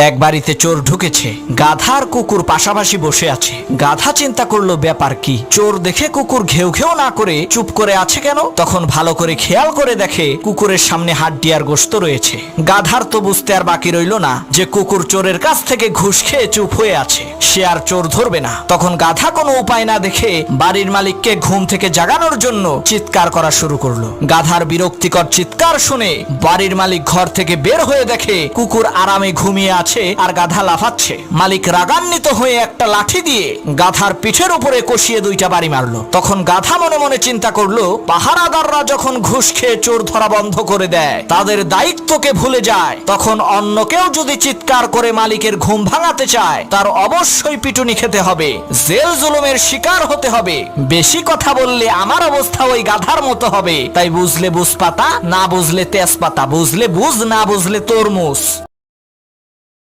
এক বাড়িতে চোর ঢুকেছে। গাধা আর কুকুর পাশাপাশি বসে আছে। গাধা চিন্তা করলো ব্যাপার কি, চোর দেখে কুকুর ঘেউ ঘেউ না করে চুপ করে আছে কেন। তখন ভালো করে খেয়াল করে দেখে কুকুরের সামনে হাড্ডি আর গোশত রয়েছে। গাধার তো বুঝতে আর বাকি রইল না যে কুকুর চোরের কাছ থেকে ঘুষ খেয়ে চুপ হয়ে আছে, সে আর চোর ধরবে না। তখন গাধা কোনো উপায় না দেখে বাড়ির মালিককে ঘুম থেকে জাগানোর জন্য চিৎকার করা শুরু করলো। গাধার বিরক্তিকর চিৎকার শুনে বাড়ির মালিক ঘর থেকে বের হয়ে দেখে কুকুর আরামে ঘুমিয়ে আছে আর গাধা লাফাচ্ছে। মালিক রাগান্বিত হয়ে একটা লাঠি দিয়ে গাধার পিঠের উপরে কষিয়ে 2টা বাড়ি মারলো। তখন গাধা মনে মনে চিন্তা করলো, পাহারাদাররা যখন ঘুষ খেয়ে চোর ধরা বন্ধ করে দেয়, তাদের দায়িত্বকে ভুলে যায়, তখন অন্য কেউ যদি চিৎকার করে মালিকের ঘুম ভাঙাতে চায়, তার অবশ্যই পিটুনি খেতে হবে, জেল জুলুমের শিকার হতে হবে। বেশি কথা বললে আমার অবস্থা ওই গাধার মতো হবে। তাই বুঝলে বুঝপাতা, না বুঝলে তেজপাতা, বুঝলে বুঝ, না বুঝলে তরমুজ।